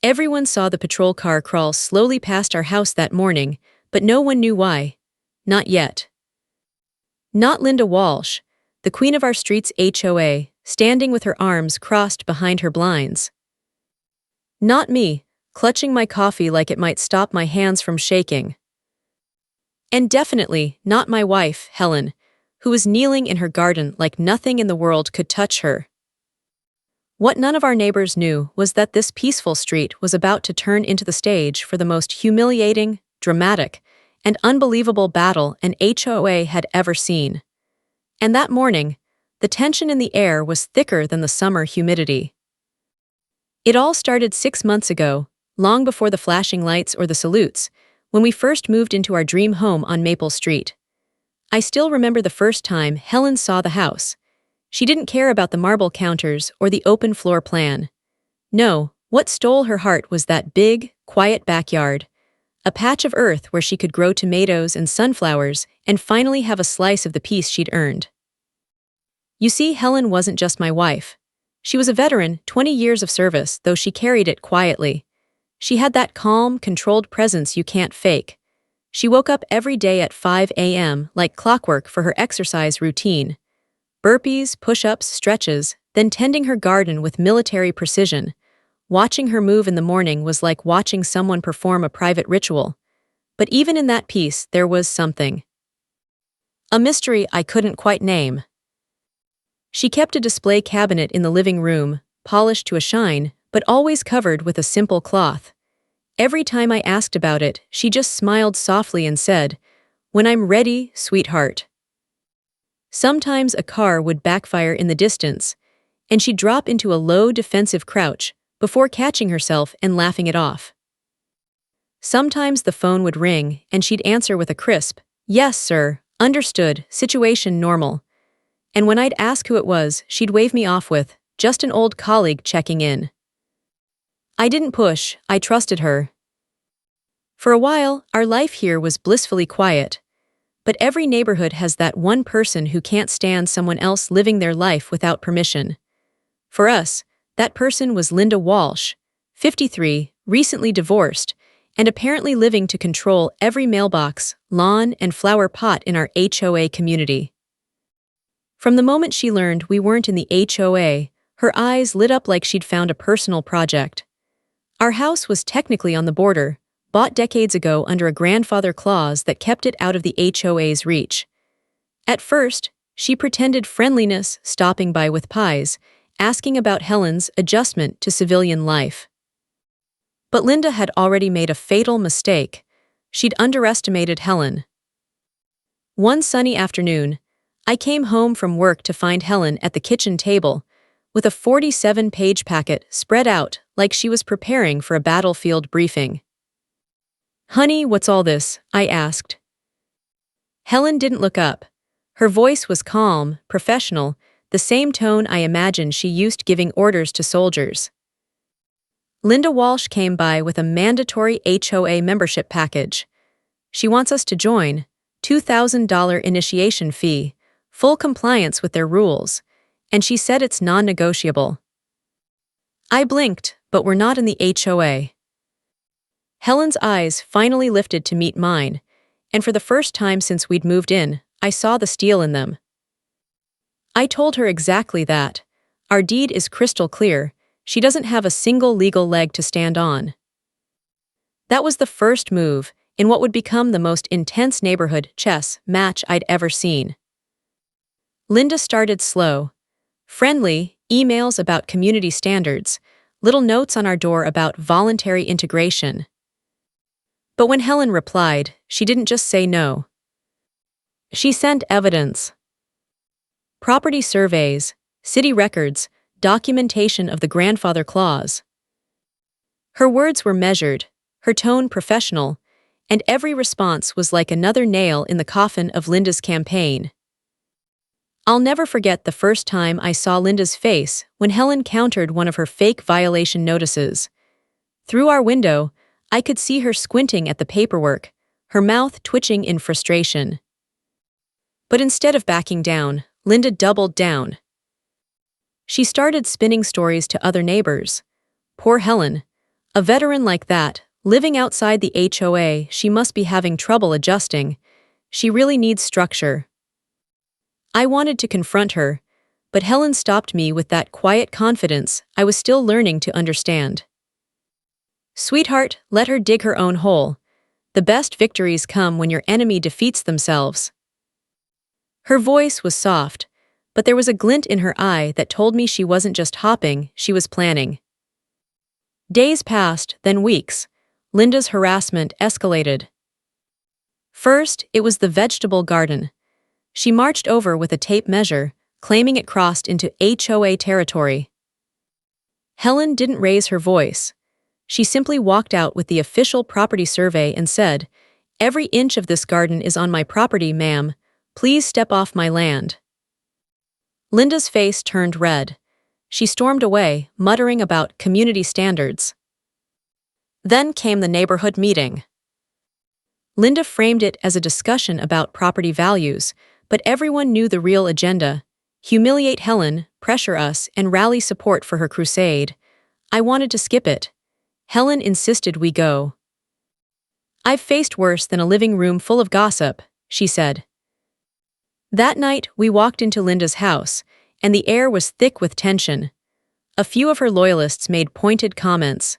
Everyone saw the patrol car crawl slowly past our house that morning, but no one knew why. Not yet. Not Linda Walsh, the queen of our street's HOA, standing with her arms crossed behind her blinds. Not me, clutching my coffee like it might stop my hands from shaking. And definitely not my wife, Helen, who was kneeling in her garden like nothing in the world could touch her. What none of our neighbors knew was that this peaceful street was about to turn into the stage for the most humiliating, dramatic, and unbelievable battle an HOA had ever seen. And that morning, the tension in the air was thicker than the summer humidity. It all started 6 months ago, long before the flashing lights or the salutes, when we first moved into our dream home on Maple Street. I still remember the first time Helen saw the house. She didn't care about the marble counters or the open floor plan. No, what stole her heart was that big, quiet backyard, a patch of earth where she could grow tomatoes and sunflowers and finally have a slice of the peace she'd earned. You see, Helen wasn't just my wife. She was a veteran, 20 years of service, though she carried it quietly. She had that calm, controlled presence you can't fake. She woke up every day at 5 a.m. like clockwork for her exercise routine. Burpees, push-ups, stretches, then tending her garden with military precision. Watching her move in the morning was like watching someone perform a private ritual. But even in that piece, there was something. A mystery I couldn't quite name. She kept a display cabinet in the living room, polished to a shine, but always covered with a simple cloth. Every time I asked about it, she just smiled softly and said, "When I'm ready, sweetheart." Sometimes a car would backfire in the distance, and she'd drop into a low defensive crouch before catching herself and laughing it off. Sometimes the phone would ring, and she'd answer with a crisp, "Yes, sir, understood, situation normal." And when I'd ask who it was, she'd wave me off with, "Just an old colleague checking in." I didn't push, I trusted her. For a while, our life here was blissfully quiet. But every neighborhood has that one person who can't stand someone else living their life without permission. For us, that person was Linda Walsh, 53, recently divorced, and apparently living to control every mailbox, lawn, and flower pot in our HOA community. From the moment she learned we weren't in the HOA, her eyes lit up like she'd found a personal project. Our house was technically on the border, bought decades ago under a grandfather clause that kept it out of the HOA's reach. At first, she pretended friendliness, stopping by with pies, asking about Helen's adjustment to civilian life. But Linda had already made a fatal mistake. She'd underestimated Helen. One sunny afternoon, I came home from work to find Helen at the kitchen table, with a 47-page packet spread out like she was preparing for a battlefield briefing. "Honey, what's all this?" I asked. Helen didn't look up. Her voice was calm, professional, the same tone I imagined she used giving orders to soldiers. Linda Walsh came by with a mandatory HOA membership package. She wants us to join, $2,000 initiation fee, full compliance with their rules, and she said it's non-negotiable. I blinked, but we're not in the HOA. Helen's eyes finally lifted to meet mine, and for the first time since we'd moved in, I saw the steel in them. I told her exactly that. Our deed is crystal clear. She doesn't have a single legal leg to stand on. That was the first move in what would become the most intense neighborhood chess match I'd ever seen. Linda started slow. Friendly, emails about community standards, little notes on our door about voluntary integration. But when Helen replied, she didn't just say no. She sent evidence. Property surveys, city records, documentation of the grandfather clause. Her words were measured, her tone professional, and every response was like another nail in the coffin of Linda's campaign. I'll never forget the first time I saw Linda's face when Helen countered one of her fake violation notices. Through our window, I could see her squinting at the paperwork, her mouth twitching in frustration. But instead of backing down, Linda doubled down. She started spinning stories to other neighbors. Poor Helen. A veteran like that, living outside the HOA, she must be having trouble adjusting. She really needs structure. I wanted to confront her, but Helen stopped me with that quiet confidence I was still learning to understand. Sweetheart, let her dig her own hole. The best victories come when your enemy defeats themselves. Her voice was soft, but there was a glint in her eye that told me she wasn't just hopping, she was planning. Days passed, then weeks. Linda's harassment escalated. First, it was the vegetable garden. She marched over with a tape measure, claiming it crossed into HOA territory. Helen didn't raise her voice. She simply walked out with the official property survey and said, "Every inch of this garden is on my property, ma'am. Please step off my land." Linda's face turned red. She stormed away, muttering about community standards. Then came the neighborhood meeting. Linda framed it as a discussion about property values, but everyone knew the real agenda: humiliate Helen, pressure us, and rally support for her crusade. I wanted to skip it. Helen insisted we go. "I've faced worse than a living room full of gossip," she said. That night, we walked into Linda's house, and the air was thick with tension. A few of her loyalists made pointed comments.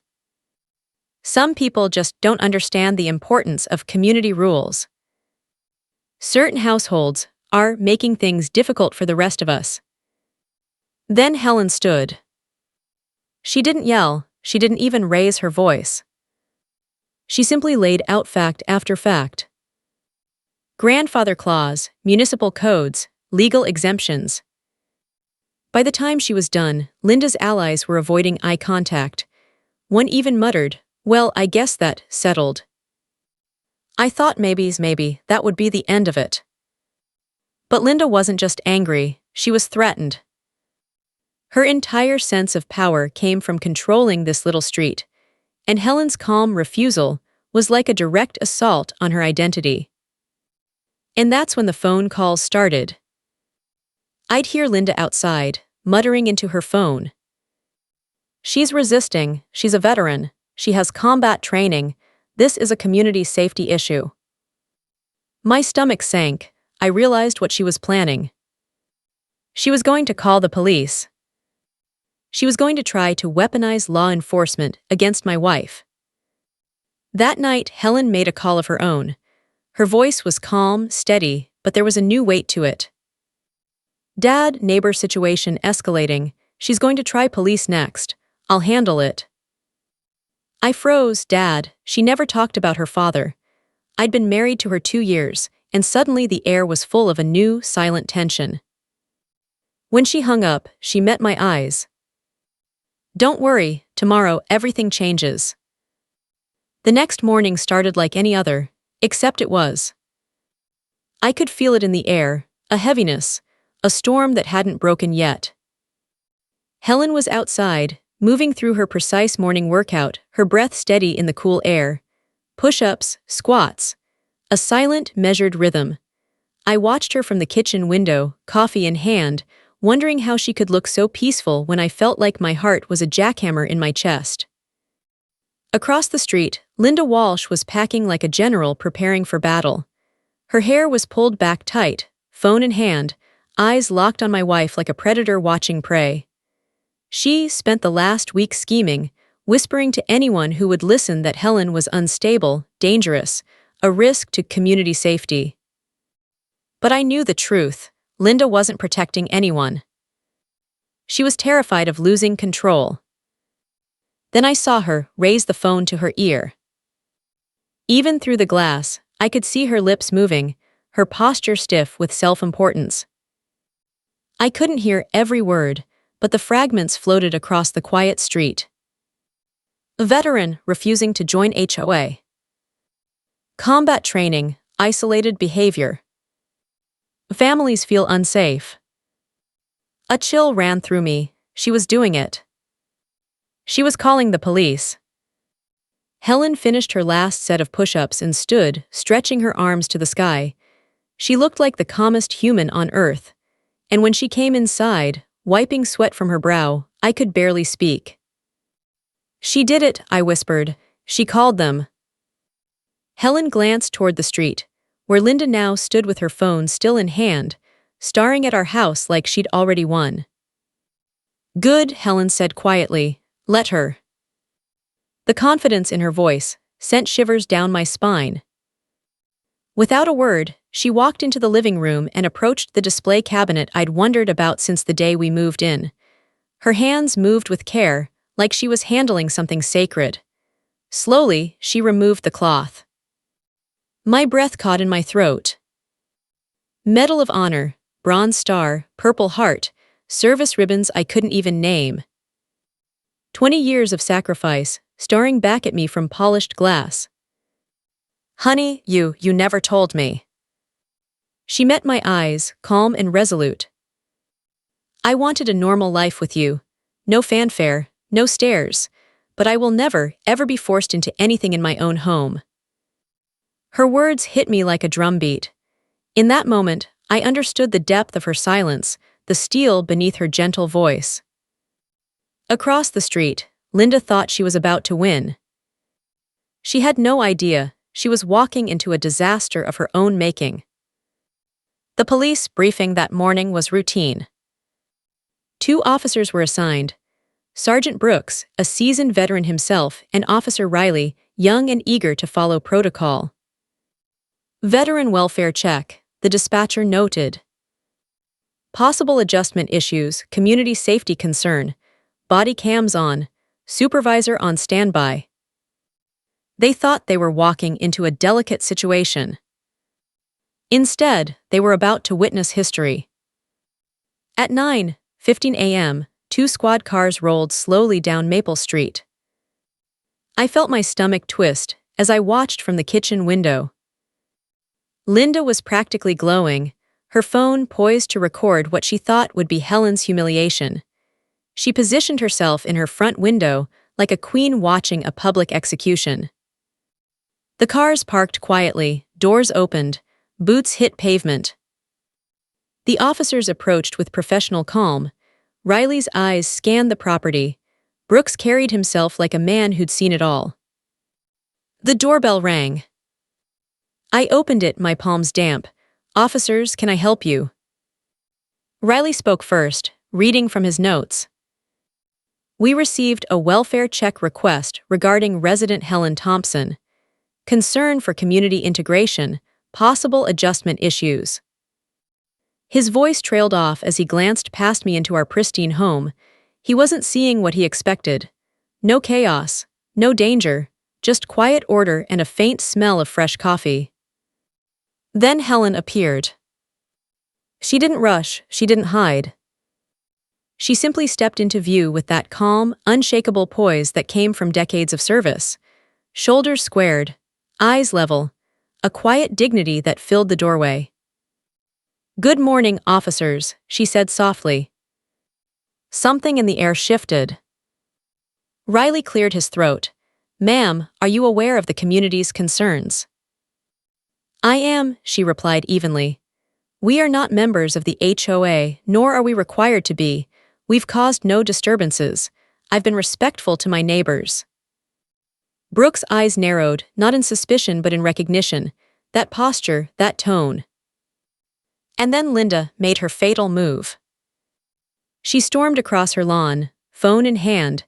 Some people just don't understand the importance of community rules. Certain households are making things difficult for the rest of us. Then Helen stood. She didn't yell, she didn't even raise her voice. She simply laid out fact after fact. Grandfather clause, municipal codes, legal exemptions. By the time she was done, Linda's allies were avoiding eye contact. One even muttered, "Well, I guess that settled." I thought maybe that would be the end of it. But Linda wasn't just angry, she was threatened. Her entire sense of power came from controlling this little street, and Helen's calm refusal was like a direct assault on her identity. And that's when the phone calls started. I'd hear Linda outside, muttering into her phone. "She's resisting, she's a veteran, she has combat training, this is a community safety issue." My stomach sank. I realized what she was planning. She was going to call the police. She was going to try to weaponize law enforcement against my wife. That night, Helen made a call of her own. Her voice was calm, steady, but there was a new weight to it. "Dad, neighbor situation escalating. She's going to try police next. I'll handle it." I froze. Dad, she never talked about her father. I'd been married to her 2 years, and suddenly the air was full of a new, silent tension. When she hung up, she met my eyes. "Don't worry, tomorrow everything changes." The next morning started like any other, except it was. I could feel it in the air, a heaviness, a storm that hadn't broken yet. Helen was outside, moving through her precise morning workout, her breath steady in the cool air. Push-ups, squats, a silent, measured rhythm. I watched her from the kitchen window, coffee in hand, wondering how she could look so peaceful when I felt like my heart was a jackhammer in my chest. Across the street, Linda Walsh was packing like a general preparing for battle. Her hair was pulled back tight, phone in hand, eyes locked on my wife like a predator watching prey. She spent the last week scheming, whispering to anyone who would listen that Helen was unstable, dangerous, a risk to community safety. But I knew the truth. Linda wasn't protecting anyone. She was terrified of losing control. Then I saw her raise the phone to her ear. Even through the glass, I could see her lips moving, her posture stiff with self-importance. I couldn't hear every word, but the fragments floated across the quiet street. A veteran refusing to join HOA. Combat training, isolated behavior. Families feel unsafe. A chill ran through me. She was doing it. She was calling the police. Helen finished her last set of push-ups and stood, stretching her arms to the sky. She looked like the calmest human on earth. And when she came inside, wiping sweat from her brow, I could barely speak. She did it, I whispered. She called them. Helen glanced toward the street, where Linda now stood with her phone still in hand, staring at our house like she'd already won. Good, Helen said quietly. Let her. The confidence in her voice sent shivers down my spine. Without a word, she walked into the living room and approached the display cabinet I'd wondered about since the day we moved in. Her hands moved with care, like she was handling something sacred. Slowly, she removed the cloth. My breath caught in my throat. Medal of Honor, Bronze Star, Purple Heart, service ribbons I couldn't even name. 20 years of sacrifice, staring back at me from polished glass. Honey, you never told me. She met my eyes, calm and resolute. I wanted a normal life with you. No fanfare, no stares, but I will never, ever be forced into anything in my own home. Her words hit me like a drumbeat. In that moment, I understood the depth of her silence, the steel beneath her gentle voice. Across the street, Linda thought she was about to win. She had no idea she was walking into a disaster of her own making. The police briefing that morning was routine. 2 officers were assigned. Sergeant Brooks, a seasoned veteran himself, and Officer Riley, young and eager to follow protocol. Veteran welfare check, the dispatcher noted. Possible adjustment issues, community safety concern, body cams on, supervisor on standby. They thought they were walking into a delicate situation. Instead, they were about to witness history. At 9:15 a.m., 2 squad cars rolled slowly down Maple Street. I felt my stomach twist as I watched from the kitchen window. Linda was practically glowing, her phone poised to record what she thought would be Helen's humiliation. She positioned herself in her front window like a queen watching a public execution. The cars parked quietly, doors opened, boots hit pavement. The officers approached with professional calm. Riley's eyes scanned the property. Brooks carried himself like a man who'd seen it all. The doorbell rang. I opened it, my palms damp. Officers, can I help you? Riley spoke first, reading from his notes. We received a welfare check request regarding resident Helen Thompson. Concern for community integration, possible adjustment issues. His voice trailed off as he glanced past me into our pristine home. He wasn't seeing what he expected. No chaos, no danger, just quiet order and a faint smell of fresh coffee. Then Helen appeared. She didn't rush, she didn't hide. She simply stepped into view with that calm, unshakable poise that came from decades of service. Shoulders squared, eyes level, a quiet dignity that filled the doorway. Good morning, officers, she said softly. Something in the air shifted. Riley cleared his throat. Ma'am, are you aware of the community's concerns? I am, she replied evenly. We are not members of the HOA, nor are we required to be. We've caused no disturbances. I've been respectful to my neighbors. Brooks' eyes narrowed, not in suspicion but in recognition. That posture, that tone. And then Linda made her fatal move. She stormed across her lawn, phone in hand,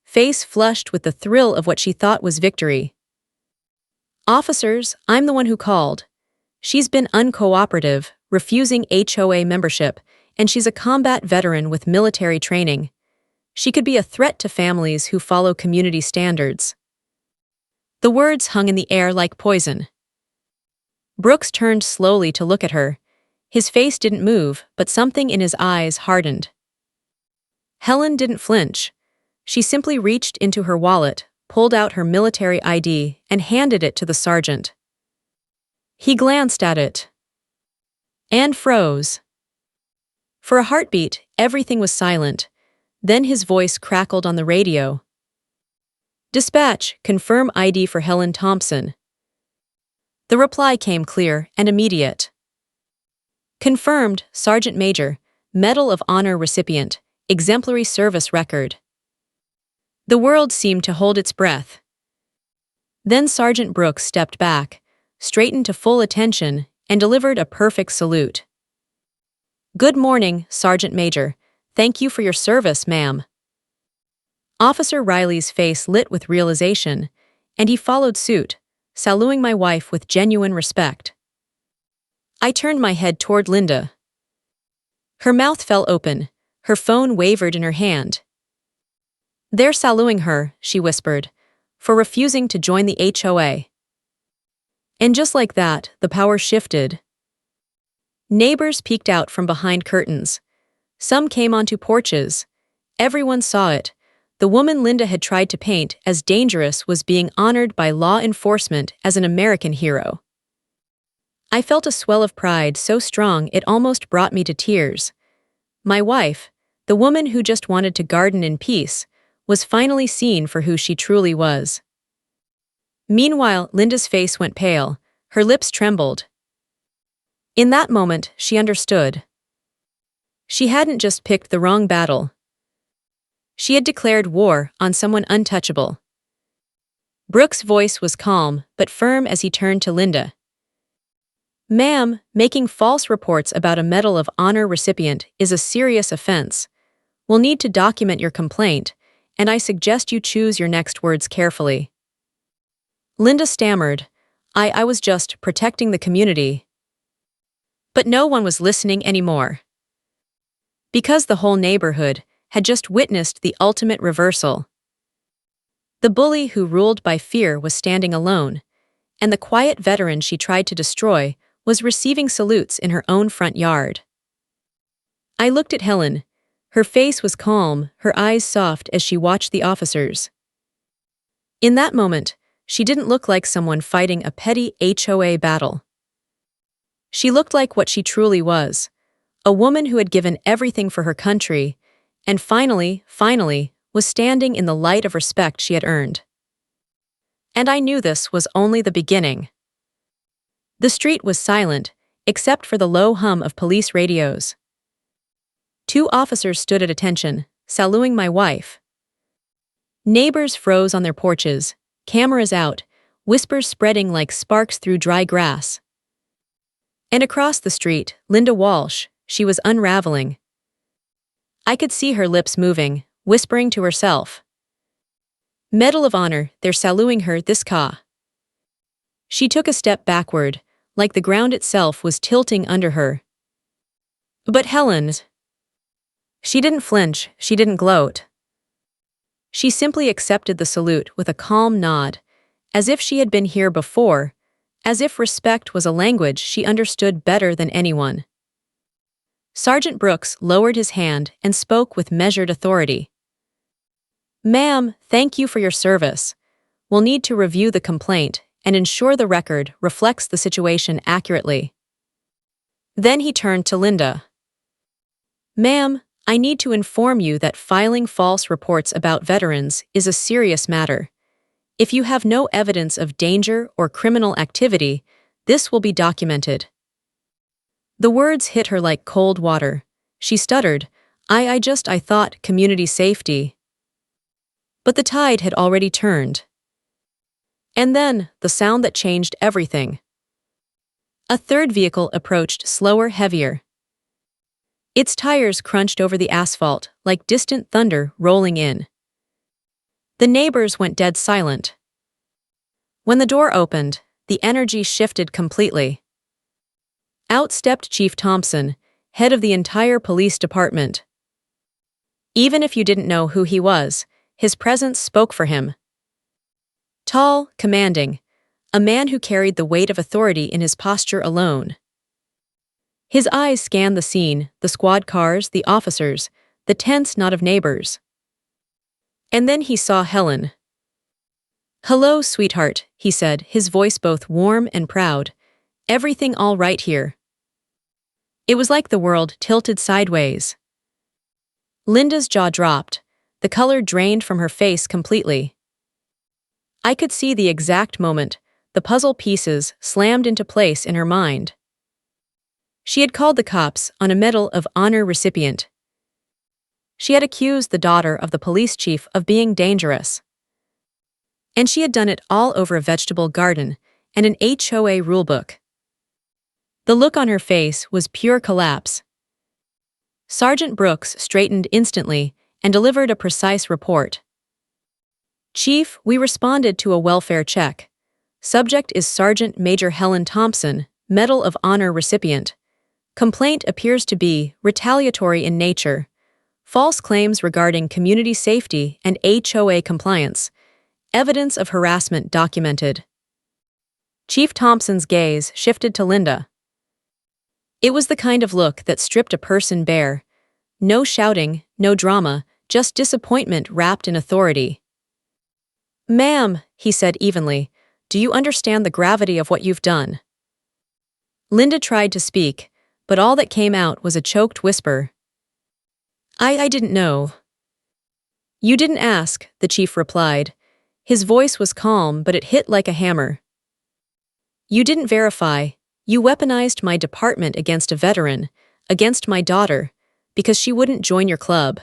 face flushed with the thrill of what she thought was victory. Officers, I'm the one who called. She's been uncooperative, refusing HOA membership, and she's a combat veteran with military training. She could be a threat to families who follow community standards. The words hung in the air like poison. Brooks turned slowly to look at her. His face didn't move, but something in his eyes hardened. Helen didn't flinch. She simply reached into her wallet, pulled out her military ID, and handed it to the sergeant. He glanced at it and froze. For a heartbeat, everything was silent. Then his voice crackled on the radio. Dispatch, confirm ID for Helen Thompson. The reply came clear and immediate. Confirmed, Sergeant Major, Medal of Honor recipient, exemplary service record. The world seemed to hold its breath. Then Sergeant Brooks stepped back, straightened to full attention, and delivered a perfect salute. "Good morning, Sergeant Major. Thank you for your service, ma'am." Officer Riley's face lit with realization, and he followed suit, saluting my wife with genuine respect. I turned my head toward Linda. Her mouth fell open, her phone wavered in her hand. "They're saluting her," she whispered, "for refusing to join the HOA." And just like that, the power shifted. Neighbors peeked out from behind curtains. Some came onto porches. Everyone saw it. The woman Linda had tried to paint as dangerous was being honored by law enforcement as an American hero. I felt a swell of pride so strong it almost brought me to tears. My wife, the woman who just wanted to garden in peace, was finally seen for who she truly was. Meanwhile, Linda's face went pale, her lips trembled. In that moment, she understood. She hadn't just picked the wrong battle. She had declared war on someone untouchable. Brooks' voice was calm but firm as he turned to Linda. "Ma'am, making false reports about a Medal of Honor recipient is a serious offense. We'll need to document your complaint, and I suggest you choose your next words carefully." Linda stammered, I was just protecting the community." But no one was listening anymore. Because the whole neighborhood had just witnessed the ultimate reversal. The bully who ruled by fear was standing alone, and the quiet veteran she tried to destroy was receiving salutes in her own front yard. I looked at Helen. Her face was calm, her eyes soft as she watched the officers. In that moment, she didn't look like someone fighting a petty HOA battle. She looked like what she truly was, a woman who had given everything for her country, and finally, was standing in the light of respect she had earned. And I knew this was only the beginning. The street was silent, except for the low hum of police radios. 2 officers stood at attention, saluting my wife. Neighbors froze on their porches, cameras out, whispers spreading like sparks through dry grass. And across the street, Linda Walsh, she was unraveling. I could see her lips moving, whispering to herself. "Medal of Honor, they're saluting her this ka." She took a step backward, like the ground itself was tilting under her. But Helen... She didn't flinch, she didn't gloat. She simply accepted the salute with a calm nod, as if she had been here before, as if respect was a language she understood better than anyone. Sergeant Brooks lowered his hand and spoke with measured authority. "Ma'am, thank you for your service. We'll need to review the complaint and ensure the record reflects the situation accurately." Then he turned to Linda. "Ma'am, I need to inform you that filing false reports about veterans is a serious matter. If you have no evidence of danger or criminal activity, this will be documented." The words hit her like cold water. She stuttered, I thought community safety." But the tide had already turned. And then, the sound that changed everything. A third vehicle approached slower, heavier. Its tires crunched over the asphalt like distant thunder rolling in. The neighbors went dead silent. When the door opened, the energy shifted completely. Out stepped Chief Thompson, head of the entire police department. Even if you didn't know who he was, his presence spoke for him. Tall, commanding, a man who carried the weight of authority in his posture alone. His eyes scanned the scene, the squad cars, the officers, the tense knot of neighbors. And then he saw Helen. "Hello, sweetheart," he said, his voice both warm and proud. "Everything all right here?" It was like the world tilted sideways. Linda's jaw dropped, the color drained from her face completely. I could see the exact moment, the puzzle pieces slammed into place in her mind. She had called the cops on a Medal of Honor recipient. She had accused the daughter of the police chief of being dangerous. And she had done it all over a vegetable garden and an HOA rulebook. The look on her face was pure collapse. Sergeant Brooks straightened instantly and delivered a precise report. Chief, we responded to a welfare check. Subject is Sergeant Major Helen Thompson, Medal of Honor recipient. Complaint appears to be retaliatory in nature. False claims regarding community safety and HOA compliance. Evidence of harassment documented. Chief Thompson's gaze shifted to Linda. It was the kind of look that stripped a person bare. No shouting, no drama, just disappointment wrapped in authority. "Ma'am," he said evenly, "do you understand the gravity of what you've done?" Linda tried to speak, but all that came out was a choked whisper. I didn't know." "You didn't ask," the chief replied. His voice was calm, but it hit like a hammer. "You didn't verify. You weaponized my department against a veteran, against my daughter, because she wouldn't join your club."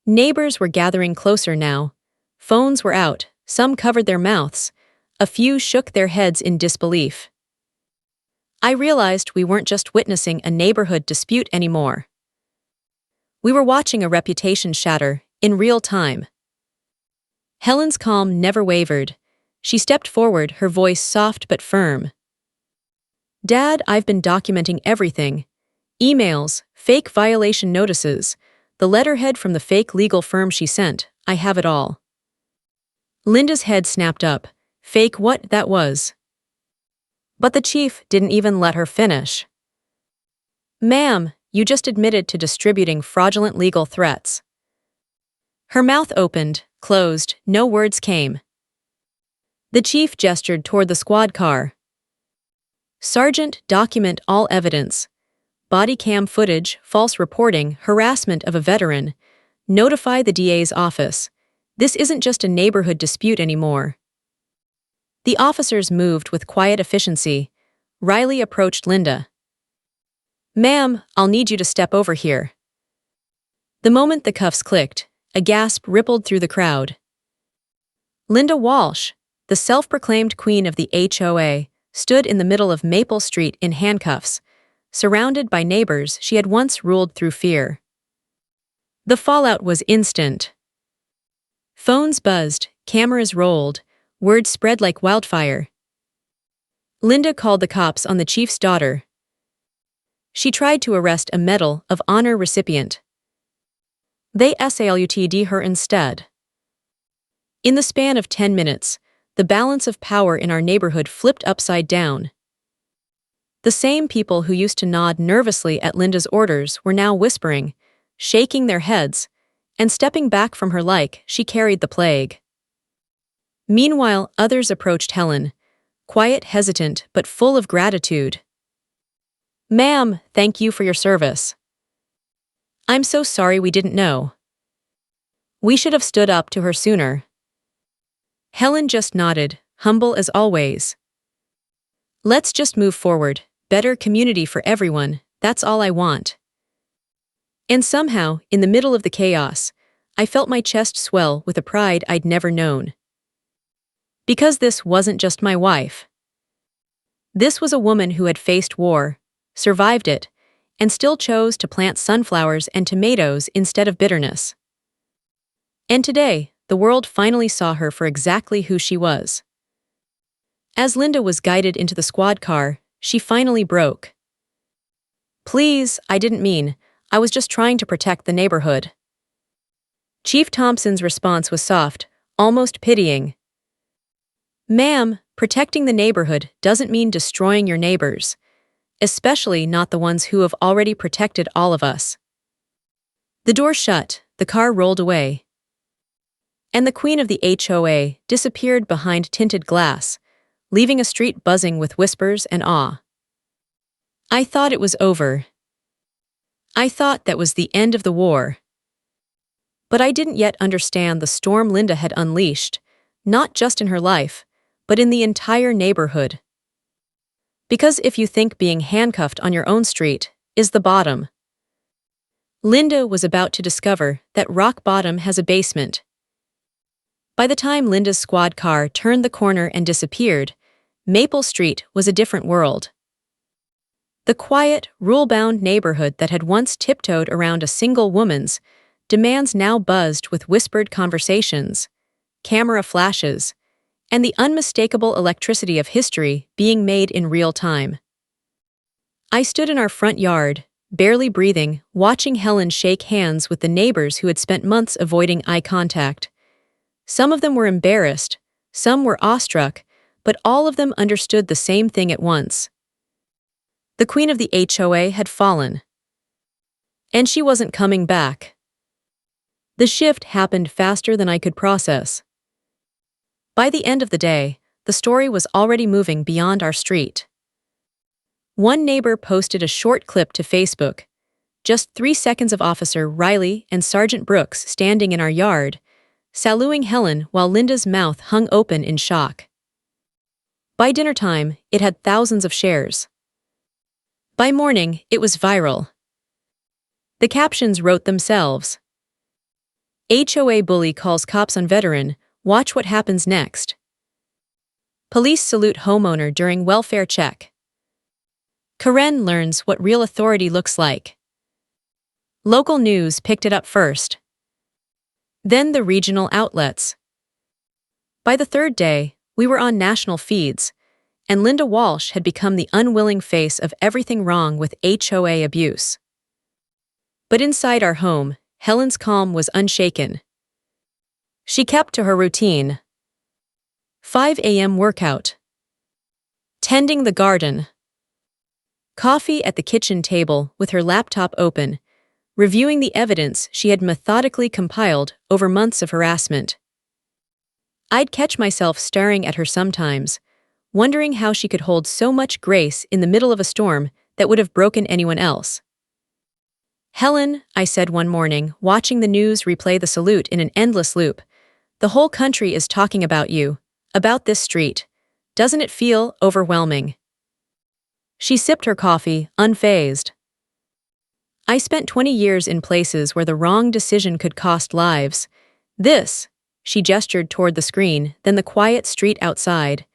Neighbors were gathering closer now. Phones were out, some covered their mouths, a few shook their heads in disbelief. I realized we weren't just witnessing a neighborhood dispute anymore. We were watching a reputation shatter, in real time. Helen's calm never wavered. She stepped forward, her voice soft but firm. "Dad, I've been documenting everything. Emails, fake violation notices, the letterhead from the fake legal firm she sent, I have it all." Linda's head snapped up. Fake what that was. But the chief didn't even let her finish. "Ma'am, you just admitted to distributing fraudulent legal threats." Her mouth opened, closed, no words came. The chief gestured toward the squad car. "Sergeant, document all evidence. Body cam footage, false reporting, harassment of a veteran. Notify the DA's office. This isn't just a neighborhood dispute anymore." The officers moved with quiet efficiency. Riley approached Linda. "Ma'am, I'll need you to step over here." The moment the cuffs clicked, a gasp rippled through the crowd. Linda Walsh, the self-proclaimed queen of the HOA, stood in the middle of Maple Street in handcuffs, surrounded by neighbors she had once ruled through fear. The fallout was instant. Phones buzzed, cameras rolled, word spread like wildfire. Linda called the cops on the chief's daughter. She tried to arrest a Medal of Honor recipient. They assaulted her instead. In the span of 10 minutes, the balance of power in our neighborhood flipped upside down. The same people who used to nod nervously at Linda's orders were now whispering, shaking their heads, and stepping back from her like she carried the plague. Meanwhile, others approached Helen, quiet, hesitant, but full of gratitude. "Ma'am, thank you for your service. I'm so sorry we didn't know. We should have stood up to her sooner." Helen just nodded, humble as always. "Let's just move forward, better community for everyone, that's all I want." And somehow, in the middle of the chaos, I felt my chest swell with a pride I'd never known. Because this wasn't just my wife. This was a woman who had faced war, survived it, and still chose to plant sunflowers and tomatoes instead of bitterness. And today, the world finally saw her for exactly who she was. As Linda was guided into the squad car, she finally broke. "Please, I didn't mean, I was just trying to protect the neighborhood." Chief Thompson's response was soft, almost pitying. "Ma'am, protecting the neighborhood doesn't mean destroying your neighbors, especially not the ones who have already protected all of us." The door shut, the car rolled away. And the queen of the HOA disappeared behind tinted glass, leaving a street buzzing with whispers and awe. I thought it was over. I thought that was the end of the war. But I didn't yet understand the storm Linda had unleashed, not just in her life, but in the entire neighborhood. Because if you think being handcuffed on your own street is the bottom, Linda was about to discover that rock bottom has a basement. By the time Linda's squad car turned the corner and disappeared, Maple Street was a different world. The quiet, rule-bound neighborhood that had once tiptoed around a single woman's demands now buzzed with whispered conversations, camera flashes, and the unmistakable electricity of history being made in real time. I stood in our front yard, barely breathing, watching Helen shake hands with the neighbors who had spent months avoiding eye contact. Some of them were embarrassed, some were awestruck, but all of them understood the same thing at once. The queen of the HOA had fallen. And she wasn't coming back. The shift happened faster than I could process. By the end of the day, the story was already moving beyond our street. One neighbor posted a short clip to Facebook, just 3 seconds of Officer Riley and Sergeant Brooks standing in our yard, saluting Helen while Linda's mouth hung open in shock. By dinner time, it had thousands of shares. By morning, it was viral. The captions wrote themselves. HOA bully calls cops on veteran, watch what happens next. Police salute homeowner during welfare check. Karen learns what real authority looks like. Local news picked it up first. Then the regional outlets. By the third day, we were on national feeds, and Linda Walsh had become the unwilling face of everything wrong with HOA abuse. But inside our home, Helen's calm was unshaken. She kept to her routine. 5 a.m. workout. Tending the garden. Coffee at the kitchen table with her laptop open, reviewing the evidence she had methodically compiled over months of harassment. I'd catch myself staring at her sometimes, wondering how she could hold so much grace in the middle of a storm that would have broken anyone else. Helen, I said one morning, watching the news replay the salute in an endless loop, the whole country is talking about you, about this street. Doesn't it feel overwhelming? She sipped her coffee, unfazed. I spent 20 years in places where the wrong decision could cost lives. This, she gestured toward the screen, then the quiet street outside.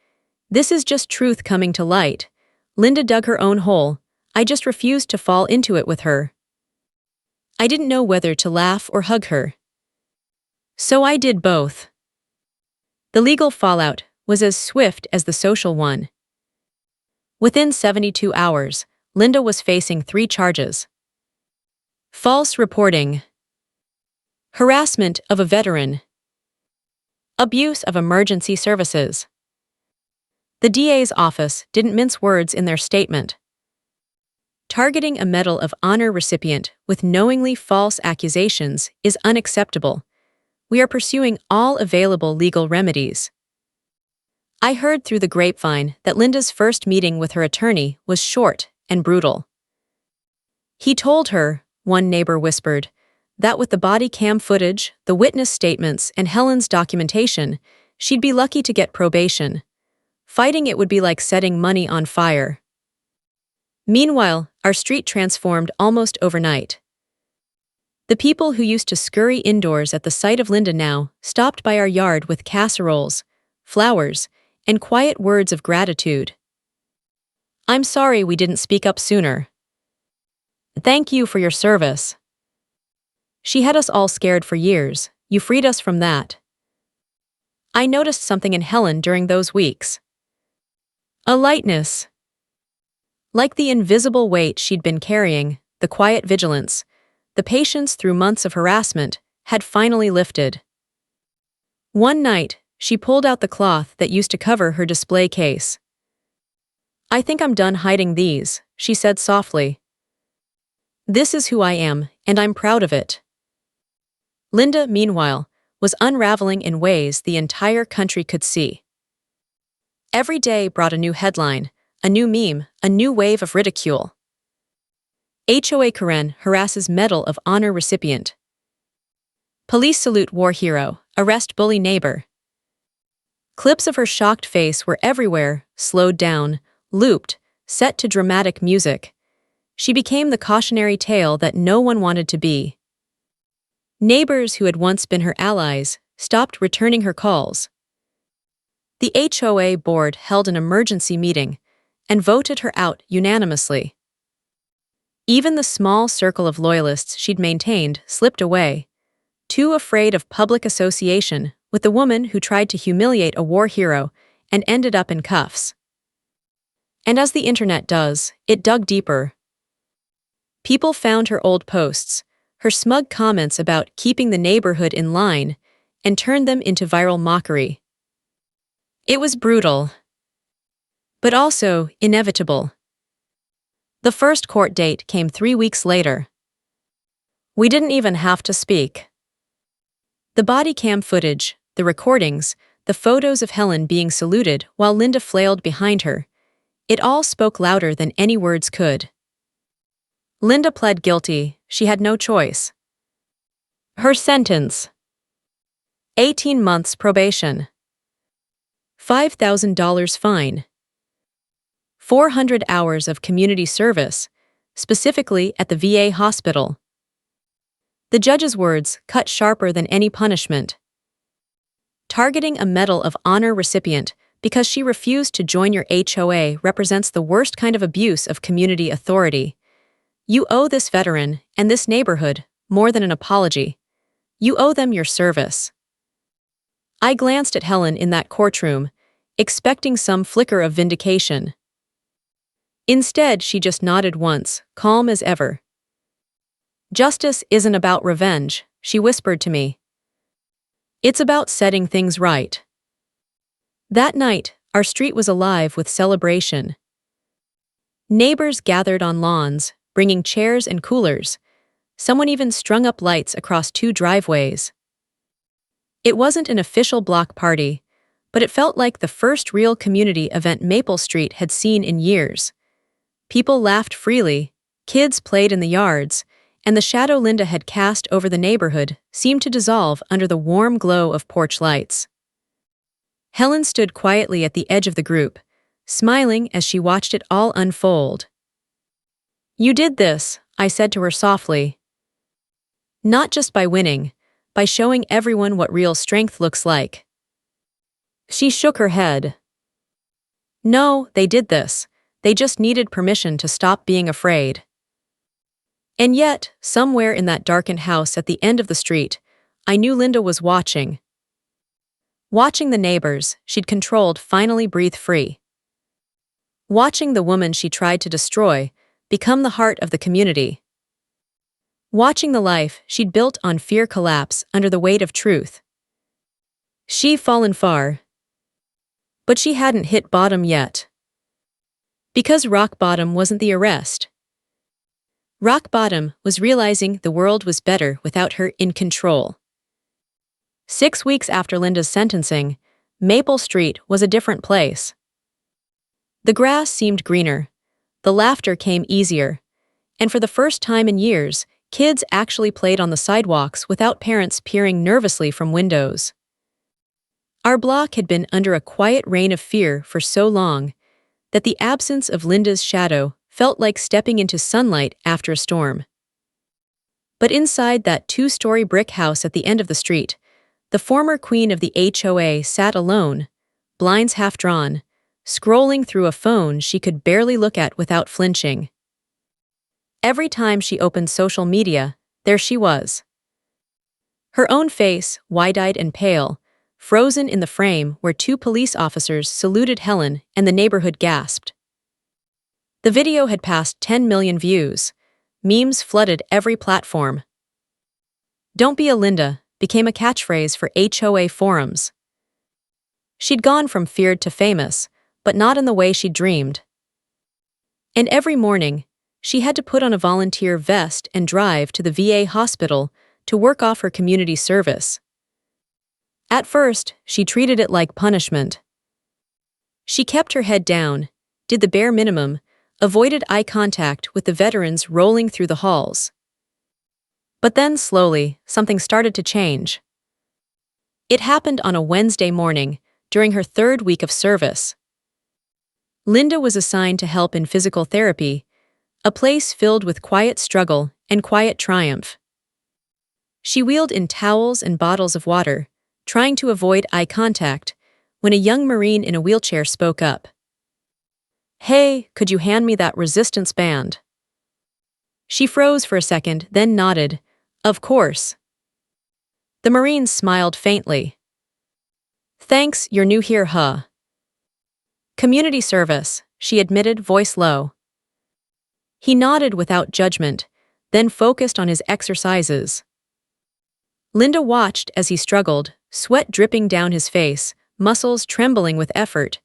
This is just truth coming to light. Linda dug her own hole. I just refused to fall into it with her. I didn't know whether to laugh or hug her. So I did both. The legal fallout was as swift as the social one. Within 72 hours, Linda was facing 3 charges. False reporting. Harassment of a veteran. Abuse of emergency services. The DA's office didn't mince words in their statement. Targeting a Medal of Honor recipient with knowingly false accusations is unacceptable. We are pursuing all available legal remedies. I heard through the grapevine that Linda's first meeting with her attorney was short and brutal. He told her, one neighbor whispered, that with the body cam footage, the witness statements, and Helen's documentation, she'd be lucky to get probation. Fighting it would be like setting money on fire. Meanwhile, our street transformed almost overnight. The people who used to scurry indoors at the sight of Linda now stopped by our yard with casseroles, flowers, and quiet words of gratitude. I'm sorry we didn't speak up sooner. Thank you for your service. She had us all scared for years. You freed us from that. I noticed something in Helen during those weeks. A lightness. Like the invisible weight she'd been carrying, the quiet vigilance, the patience through months of harassment, had finally lifted. One night, she pulled out the cloth that used to cover her display case. I think I'm done hiding these, she said softly. This is who I am, and I'm proud of it. Linda, meanwhile, was unraveling in ways the entire country could see. Every day brought a new headline, a new meme, a new wave of ridicule. HOA Karen harasses Medal of Honor recipient. Police salute war hero, arrest bully neighbor. Clips of her shocked face were everywhere, slowed down, looped, set to dramatic music. She became the cautionary tale that no one wanted to be. Neighbors who had once been her allies stopped returning her calls. The HOA board held an emergency meeting and voted her out unanimously. Even the small circle of loyalists she'd maintained slipped away, too afraid of public association with the woman who tried to humiliate a war hero and ended up in cuffs. And as the internet does, it dug deeper. People found her old posts, her smug comments about keeping the neighborhood in line, and turned them into viral mockery. It was brutal, but also inevitable. The first court date came 3 weeks later. We didn't even have to speak. The body cam footage, the recordings, the photos of Helen being saluted while Linda flailed behind her, it all spoke louder than any words could. Linda pled guilty. She had no choice. Her sentence: 18 months probation, $5,000 fine, 400 hours of community service, specifically at the VA hospital. The judge's words cut sharper than any punishment. Targeting a Medal of Honor recipient because she refused to join your HOA represents the worst kind of abuse of community authority. You owe this veteran and this neighborhood more than an apology. You owe them your service. I glanced at Helen in that courtroom, expecting some flicker of vindication. Instead, she just nodded once, calm as ever. Justice isn't about revenge, she whispered to me. It's about setting things right. That night, our street was alive with celebration. Neighbors gathered on lawns, bringing chairs and coolers. Someone even strung up lights across 2 driveways. It wasn't an official block party, but it felt like the first real community event Maple Street had seen in years. People laughed freely, kids played in the yards, and the shadow Linda had cast over the neighborhood seemed to dissolve under the warm glow of porch lights. Helen stood quietly at the edge of the group, smiling as she watched it all unfold. You did this, I said to her softly. Not just by winning, by showing everyone what real strength looks like. She shook her head. No, they did this. They just needed permission to stop being afraid. And yet, somewhere in that darkened house at the end of the street, I knew Linda was watching. Watching the neighbors she'd controlled finally breathe free. Watching the woman she tried to destroy become the heart of the community. Watching the life she'd built on fear collapse under the weight of truth. She'd fallen far, but she hadn't hit bottom yet. Because rock bottom wasn't the arrest. Rock bottom was realizing the world was better without her in control. 6 weeks after Linda's sentencing, Maple Street was a different place. The grass seemed greener, the laughter came easier, and for the first time in years, kids actually played on the sidewalks without parents peering nervously from windows. Our block had been under a quiet reign of fear for so long that the absence of Linda's shadow felt like stepping into sunlight after a storm. But inside that 2-story brick house at the end of the street, the former queen of the HOA sat alone, blinds half drawn, scrolling through a phone she could barely look at without flinching. Every time she opened social media, there she was. Her own face, wide-eyed and pale, frozen in the frame where 2 police officers saluted Helen and the neighborhood gasped. The video had passed 10 million views. Memes flooded every platform. "Don't be a Linda" became a catchphrase for HOA forums. She'd gone from feared to famous, but not in the way she'd dreamed. And every morning, she had to put on a volunteer vest and drive to the VA hospital to work off her community service. At first, she treated it like punishment. She kept her head down, did the bare minimum, avoided eye contact with the veterans rolling through the halls. But then, slowly, something started to change. It happened on a Wednesday morning, during her 3rd week of service. Linda was assigned to help in physical therapy, a place filled with quiet struggle and quiet triumph. She wheeled in towels and bottles of water, trying to avoid eye contact, when a young Marine in a wheelchair spoke up. "Hey, could you hand me that resistance band?" She froze for a second, then nodded. "Of course." The Marine smiled faintly. "Thanks, you're new here, huh?" "Community service," she admitted, voice low. He nodded without judgment, then focused on his exercises. Linda watched as he struggled, sweat dripping down his face, muscles trembling with effort.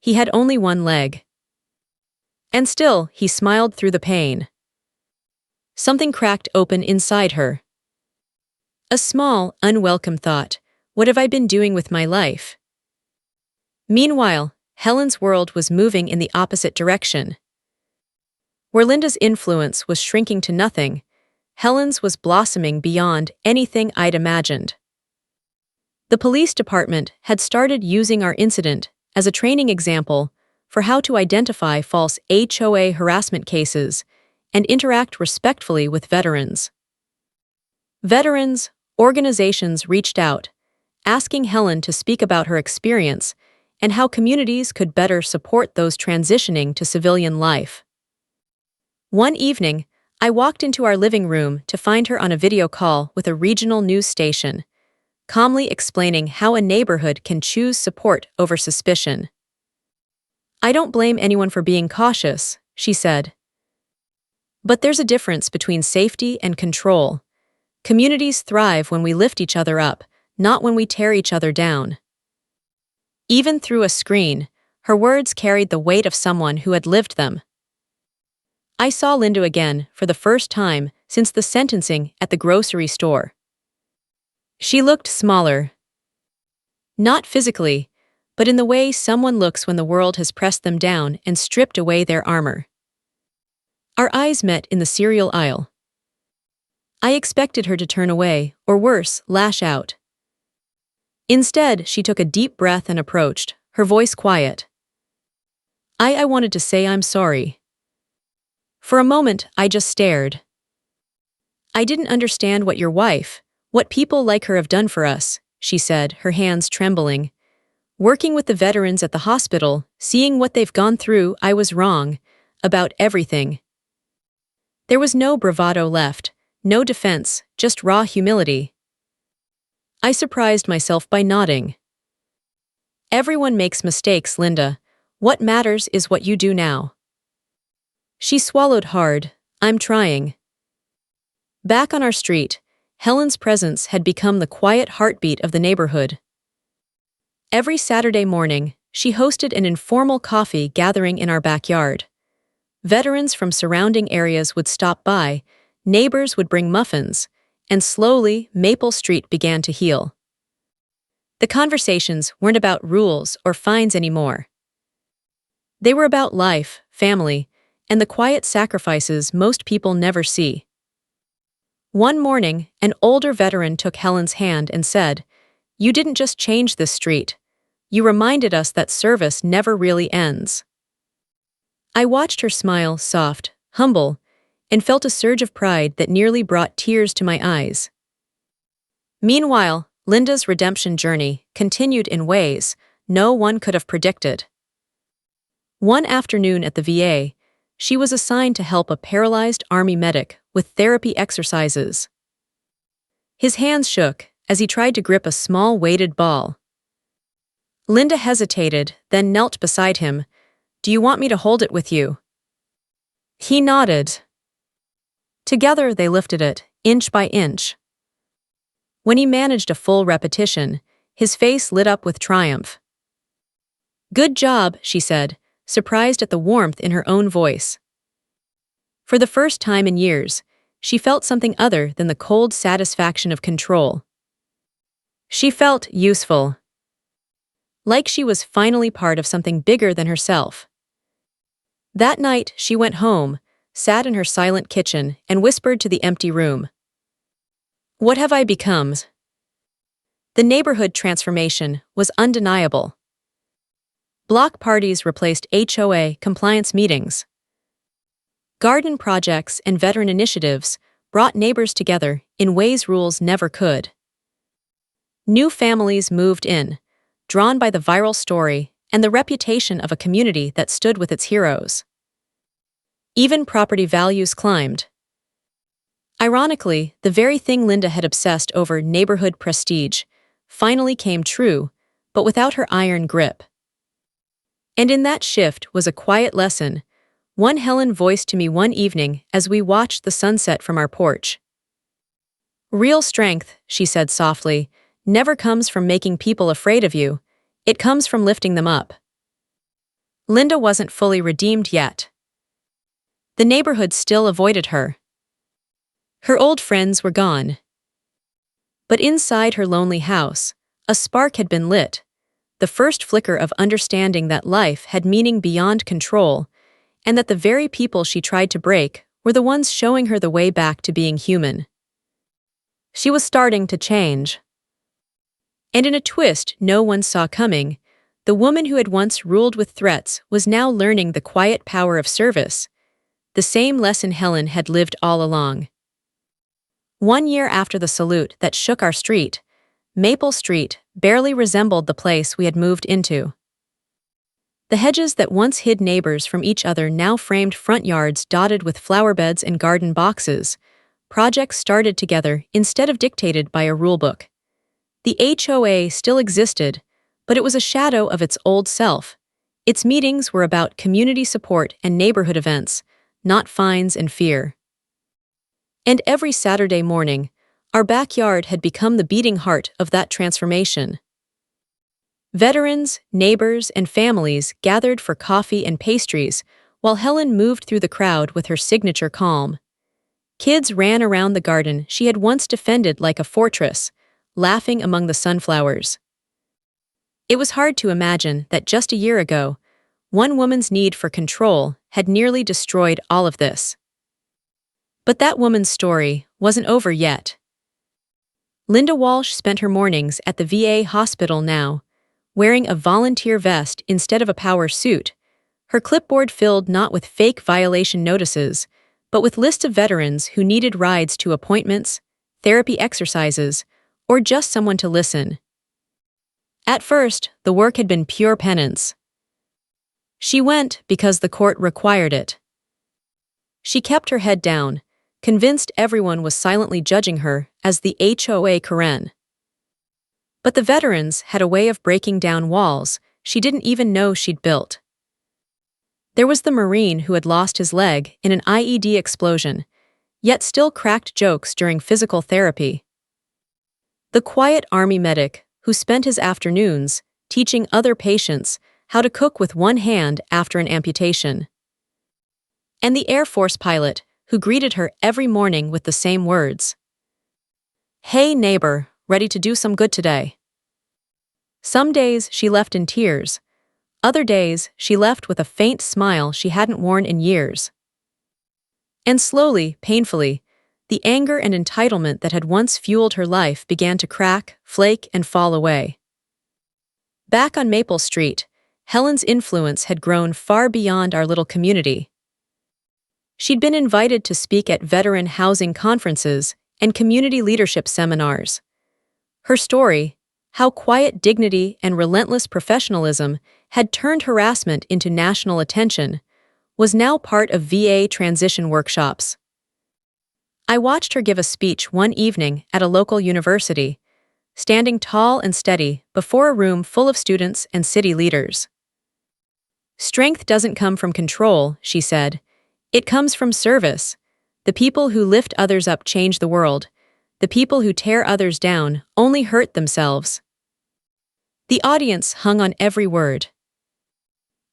He had only one leg. And still, he smiled through the pain. Something cracked open inside her. A small, unwelcome thought. What have I been doing with my life? Meanwhile, Helen's world was moving in the opposite direction. Where Linda's influence was shrinking to nothing, Helen's was blossoming beyond anything I'd imagined. The police department had started using our incident as a training example for how to identify false HOA harassment cases and interact respectfully with veterans. Veterans, organizations reached out, asking Helen to speak about her experience and how communities could better support those transitioning to civilian life. One evening, I walked into our living room to find her on a video call with a regional news station, calmly explaining how a neighborhood can choose support over suspicion. "I don't blame anyone for being cautious," she said. "But there's a difference between safety and control. Communities thrive when we lift each other up, not when we tear each other down." Even through a screen, her words carried the weight of someone who had lived them. I saw Linda again for the first time since the sentencing at the grocery store. She looked smaller. Not physically, but in the way someone looks when the world has pressed them down and stripped away their armor. Our eyes met in the cereal aisle. I expected her to turn away, or worse, lash out. Instead, she took a deep breath and approached, her voice quiet. I wanted to say I'm sorry. For a moment, I just stared. "I didn't understand what your wife, what people like her have done for us," she said, her hands trembling. "Working with the veterans at the hospital, seeing what they've gone through, I was wrong. About everything." There was no bravado left, no defense, just raw humility. I surprised myself by nodding. "Everyone makes mistakes, Linda. What matters is what you do now." She swallowed hard. "I'm trying." Back on our street, Helen's presence had become the quiet heartbeat of the neighborhood. Every Saturday morning, she hosted an informal coffee gathering in our backyard. Veterans from surrounding areas would stop by, neighbors would bring muffins, and slowly Maple Street began to heal. The conversations weren't about rules or fines anymore. They were about life, family, and the quiet sacrifices most people never see. One morning, an older veteran took Helen's hand and said, "You didn't just change this street. You reminded us that service never really ends." I watched her smile, soft, humble, and felt a surge of pride that nearly brought tears to my eyes. Meanwhile, Linda's redemption journey continued in ways no one could have predicted. One afternoon at the VA, she was assigned to help a paralyzed Army medic with therapy exercises. His hands shook as he tried to grip a small weighted ball. Linda hesitated, then knelt beside him. "Do you want me to hold it with you?" He nodded. Together they lifted it, inch by inch. When he managed a full repetition, his face lit up with triumph. "Good job," she said, surprised at the warmth in her own voice. For the first time in years, she felt something other than the cold satisfaction of control. She felt useful. Like she was finally part of something bigger than herself. That night, she went home, sat in her silent kitchen, and whispered to the empty room. "What have I become?" The neighborhood transformation was undeniable. Block parties replaced HOA compliance meetings. Garden projects and veteran initiatives brought neighbors together in ways rules never could. New families moved in, drawn by the viral story and the reputation of a community that stood with its heroes. Even property values climbed. Ironically, the very thing Linda had obsessed over, neighborhood prestige, finally came true, but without her iron grip. And in that shift was a quiet lesson, one Helen voiced to me one evening as we watched the sunset from our porch. Real strength, she said softly, never comes from making people afraid of you, it comes from lifting them up. Linda wasn't fully redeemed yet. The neighborhood still avoided her. Her old friends were gone. But inside her lonely house, a spark had been lit, the first flicker of understanding that life had meaning beyond control, and that the very people she tried to break were the ones showing her the way back to being human. She was starting to change. And in a twist no one saw coming, the woman who had once ruled with threats was now learning the quiet power of service, the same lesson Helen had lived all along. 1 year after the salute that shook our street, Maple Street barely resembled the place we had moved into. The hedges that once hid neighbors from each other now framed front yards dotted with flower beds and garden boxes. Projects started together instead of dictated by a rulebook. The HOA still existed, but it was a shadow of its old self. Its meetings were about community support and neighborhood events, not fines and fear. And every Saturday morning, our backyard had become the beating heart of that transformation. Veterans, neighbors, and families gathered for coffee and pastries, while Helen moved through the crowd with her signature calm. Kids ran around the garden she had once defended like a fortress, laughing among the sunflowers. It was hard to imagine that just a year ago, one woman's need for control had nearly destroyed all of this. But that woman's story wasn't over yet. Linda Walsh spent her mornings at the VA hospital now, wearing a volunteer vest instead of a power suit, her clipboard filled not with fake violation notices, but with lists of veterans who needed rides to appointments, therapy exercises, or just someone to listen. At first, the work had been pure penance. She went because the court required it. She kept her head down, convinced everyone was silently judging her as the HOA Karen. But the veterans had a way of breaking down walls she didn't even know she'd built. There was the Marine who had lost his leg in an IED explosion, yet still cracked jokes during physical therapy. The quiet Army medic who spent his afternoons teaching other patients how to cook with one hand after an amputation. And the Air Force pilot who greeted her every morning with the same words. "Hey neighbor, ready to do some good today?" Some days she left in tears. Other days she left with a faint smile she hadn't worn in years. And slowly, painfully, the anger and entitlement that had once fueled her life began to crack, flake, and fall away. Back on Maple Street, Helen's influence had grown far beyond our little community. She'd been invited to speak at veteran housing conferences and community leadership seminars. Her story, how quiet dignity and relentless professionalism had turned harassment into national attention, was now part of VA transition workshops. I watched her give a speech one evening at a local university, standing tall and steady before a room full of students and city leaders. "Strength doesn't come from control," she said. "It comes from service. The people who lift others up change the world. The people who tear others down only hurt themselves." The audience hung on every word.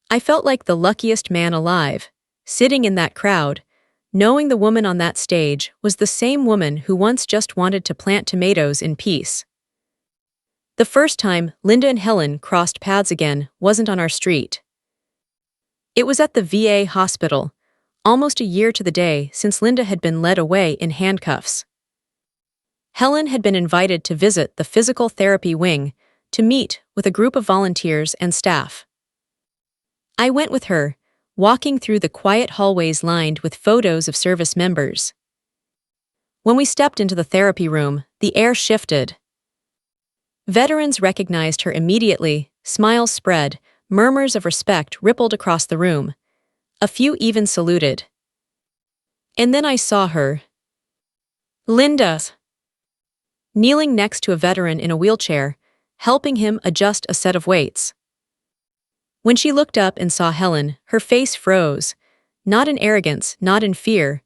I felt like the luckiest man alive, sitting in that crowd, knowing the woman on that stage was the same woman who once just wanted to plant tomatoes in peace. The first time Linda and Helen crossed paths again wasn't on our street. It was at the VA hospital, almost a year to the day since Linda had been led away in handcuffs. Helen had been invited to visit the physical therapy wing to meet with a group of volunteers and staff. I went with her, walking through the quiet hallways lined with photos of service members. When we stepped into the therapy room, the air shifted. Veterans recognized her immediately, smiles spread, murmurs of respect rippled across the room. A few even saluted. And then I saw her. Linda, kneeling next to a veteran in a wheelchair, helping him adjust a set of weights. When she looked up and saw Helen, her face froze, not in arrogance, not in fear,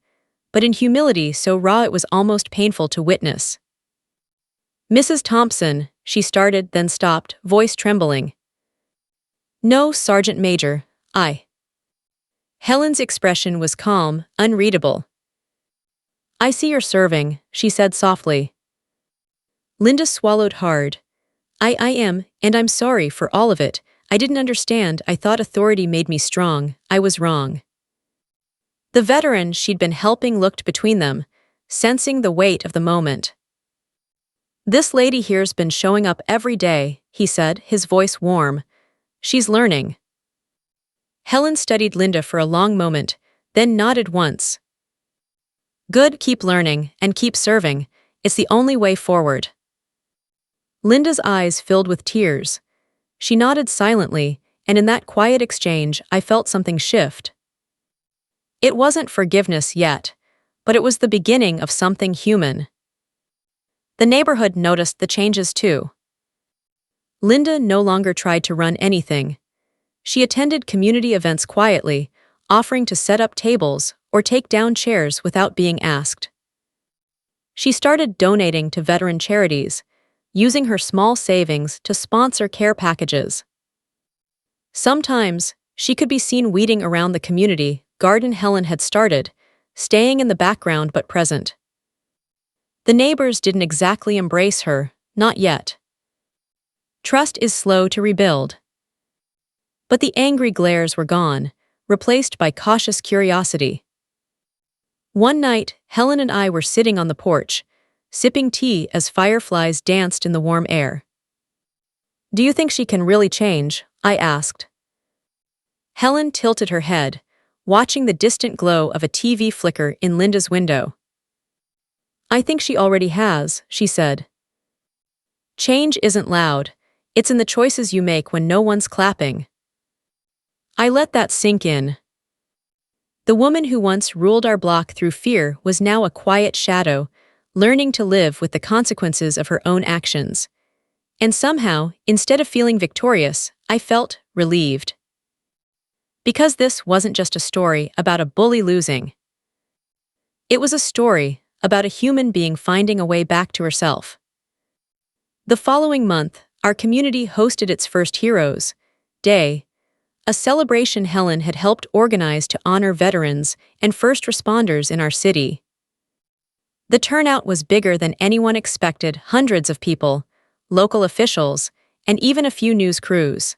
but in humility so raw it was almost painful to witness. Mrs. Thompson, she started, then stopped, voice trembling. No, Sergeant Major, I. Helen's expression was calm, unreadable. I see you're serving, she said softly. Linda swallowed hard. I am, and I'm sorry for all of it. I didn't understand. I thought authority made me strong. I was wrong. The veteran she'd been helping looked between them, sensing the weight of the moment. This lady here's been showing up every day, he said, his voice warm. She's learning. Helen studied Linda for a long moment, then nodded once. Good, keep learning, and keep serving. It's the only way forward. Linda's eyes filled with tears. She nodded silently, and in that quiet exchange I felt something shift. It wasn't forgiveness yet, but it was the beginning of something human. The neighborhood noticed the changes too. Linda no longer tried to run anything. She attended community events quietly, offering to set up tables or take down chairs without being asked. She started donating to veteran charities, using her small savings to sponsor care packages. Sometimes, she could be seen weeding around the community garden Helen had started, staying in the background but present. The neighbors didn't exactly embrace her, not yet. Trust is slow to rebuild. But the angry glares were gone, replaced by cautious curiosity. One night, Helen and I were sitting on the porch, sipping tea as fireflies danced in the warm air. Do you think she can really change? I asked. Helen tilted her head, watching the distant glow of a TV flicker in Linda's window. I think she already has, she said. Change isn't loud, it's in the choices you make when no one's clapping. I let that sink in. The woman who once ruled our block through fear was now a quiet shadow, learning to live with the consequences of her own actions. And somehow, instead of feeling victorious, I felt relieved. Because this wasn't just a story about a bully losing. It was a story about a human being finding a way back to herself. The following month, our community hosted its first Heroes Day, a celebration Helen had helped organize to honor veterans and first responders in our city. The turnout was bigger than anyone expected, hundreds of people, local officials, and even a few news crews.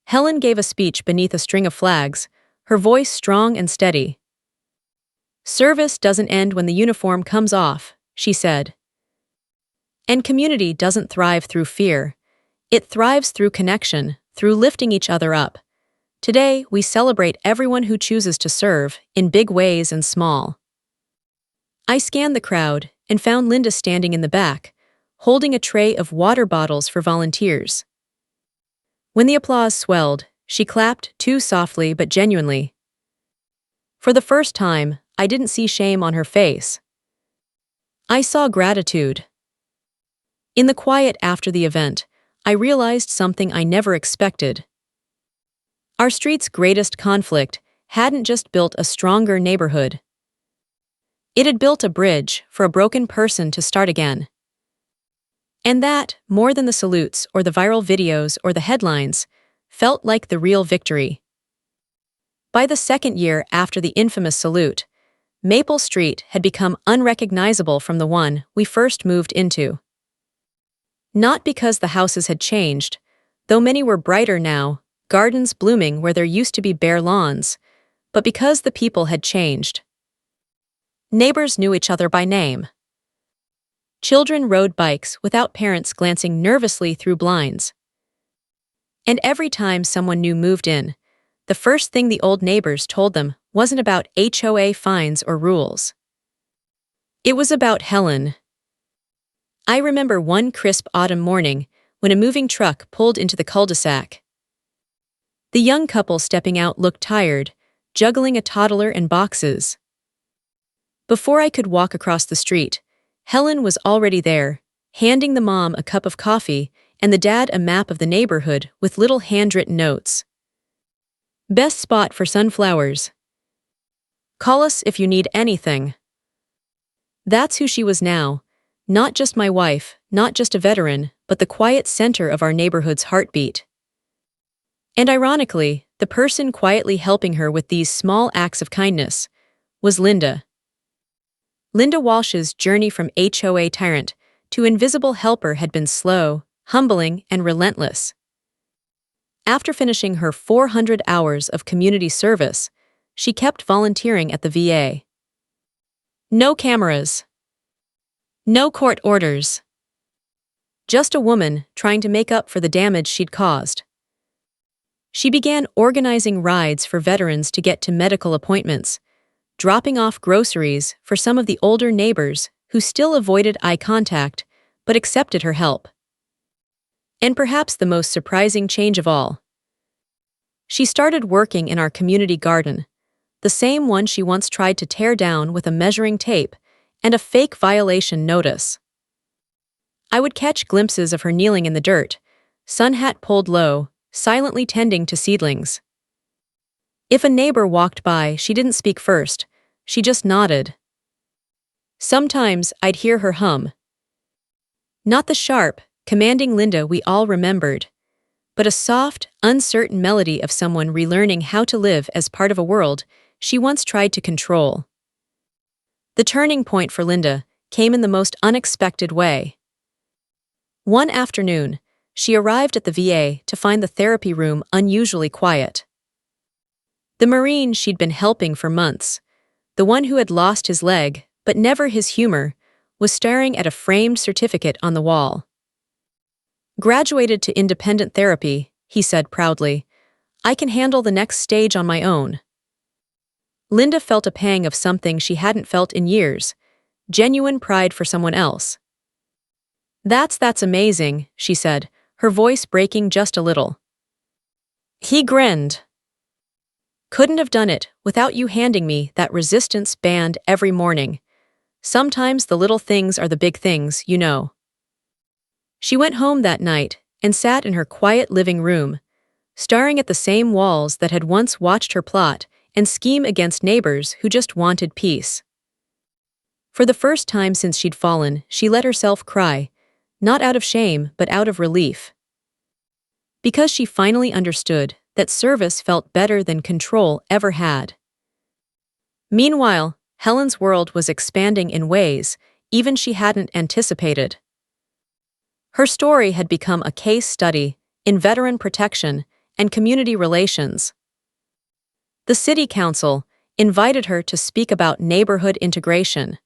Helen gave a speech beneath a string of flags, her voice strong and steady. Service doesn't end when the uniform comes off, she said. And community doesn't thrive through fear. It thrives through connection, through lifting each other up. Today, we celebrate everyone who chooses to serve, in big ways and small. I scanned the crowd and found Linda standing in the back, holding a tray of water bottles for volunteers. When the applause swelled, she clapped too softly but genuinely. For the first time, I didn't see shame on her face. I saw gratitude. In the quiet after the event, I realized something I never expected. Our street's greatest conflict hadn't just built a stronger neighborhood. It had built a bridge for a broken person to start again. And that, more than the salutes or the viral videos or the headlines, felt like the real victory. By the second year after the infamous salute, Maple Street had become unrecognizable from the one we first moved into. Not because the houses had changed, though many were brighter now, gardens blooming where there used to be bare lawns, but because the people had changed. Neighbors knew each other by name. Children rode bikes without parents glancing nervously through blinds. And every time someone new moved in, the first thing the old neighbors told them wasn't about HOA fines or rules. It was about Helen. I remember one crisp autumn morning when a moving truck pulled into the cul-de-sac. The young couple stepping out looked tired, juggling a toddler and boxes. Before I could walk across the street, Helen was already there, handing the mom a cup of coffee and the dad a map of the neighborhood with little handwritten notes. Best spot for sunflowers. Call us if you need anything. That's who she was now, not just my wife, not just a veteran, but the quiet center of our neighborhood's heartbeat. And ironically, the person quietly helping her with these small acts of kindness was Linda. Linda Walsh's journey from HOA tyrant to invisible helper had been slow, humbling, and relentless. After finishing her 400 hours of community service, she kept volunteering at the VA. No cameras. No court orders. Just a woman trying to make up for the damage she'd caused. She began organizing rides for veterans to get to medical appointments, dropping off groceries for some of the older neighbors who still avoided eye contact but accepted her help. And perhaps the most surprising change of all. She started working in our community garden, the same one she once tried to tear down with a measuring tape and a fake violation notice. I would catch glimpses of her kneeling in the dirt, sun hat pulled low, silently tending to seedlings. If a neighbor walked by, she didn't speak first, she just nodded. Sometimes I'd hear her hum. Not the sharp, commanding Linda we all remembered, but a soft, uncertain melody of someone relearning how to live as part of a world she once tried to control. The turning point for Linda came in the most unexpected way. One afternoon, she arrived at the VA to find the therapy room unusually quiet. The Marine she'd been helping for months, the one who had lost his leg but never his humor, was staring at a framed certificate on the wall. Graduated to independent therapy, he said proudly. I can handle the next stage on my own. Linda felt a pang of something she hadn't felt in years, genuine pride for someone else. That's amazing, she said, her voice breaking just a little. He grinned. Couldn't have done it without you handing me that resistance band every morning. Sometimes the little things are the big things, you know. She went home that night and sat in her quiet living room, staring at the same walls that had once watched her plot and scheme against neighbors who just wanted peace. For the first time since she'd fallen, she let herself cry, not out of shame but out of relief. Because she finally understood that service felt better than control ever had. Meanwhile, Helen's world was expanding in ways even she hadn't anticipated. Her story had become a case study in veteran protection and community relations. The city council invited her to speak about neighborhood integration.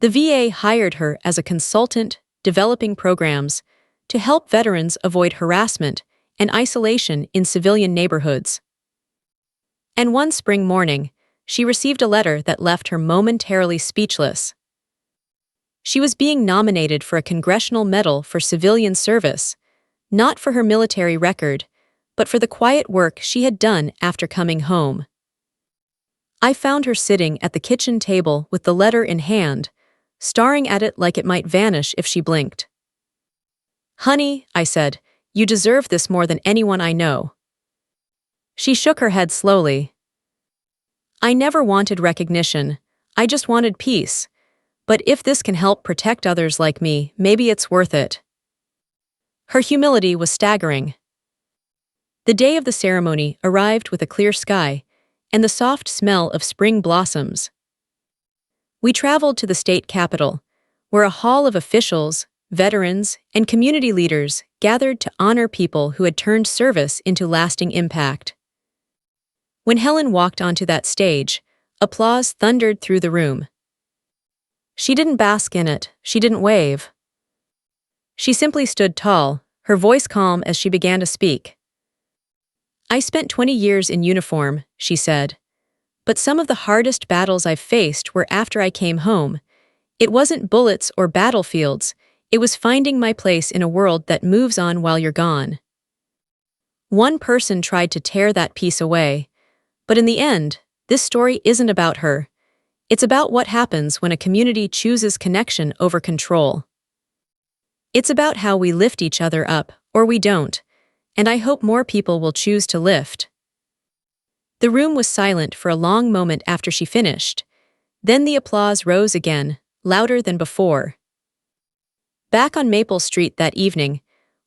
The VA hired her as a consultant, developing programs to help veterans avoid harassment and isolation in civilian neighborhoods. And one spring morning, she received a letter that left her momentarily speechless. She was being nominated for a Congressional Medal for Civilian Service, not for her military record, but for the quiet work she had done after coming home. I found her sitting at the kitchen table with the letter in hand, staring at it like it might vanish if she blinked. Honey, I said, you deserve this more than anyone I know. She shook her head slowly. I never wanted recognition, I just wanted peace. But if this can help protect others like me, maybe it's worth it. Her humility was staggering. The day of the ceremony arrived with a clear sky and the soft smell of spring blossoms. We traveled to the state capitol, where a hall of officials, veterans, and community leaders gathered to honor people who had turned service into lasting impact. When Helen walked onto that stage, applause thundered through the room. She didn't bask in it, she didn't wave. She simply stood tall, her voice calm as she began to speak. I spent 20 years in uniform, she said. But some of the hardest battles I've faced were after I came home. It wasn't bullets or battlefields, it was finding my place in a world that moves on while you're gone. One person tried to tear that piece away, but in the end, this story isn't about her. It's about what happens when a community chooses connection over control. It's about how we lift each other up, or we don't, and I hope more people will choose to lift. The room was silent for a long moment after she finished. Then the applause rose again, louder than before. Back on Maple Street that evening,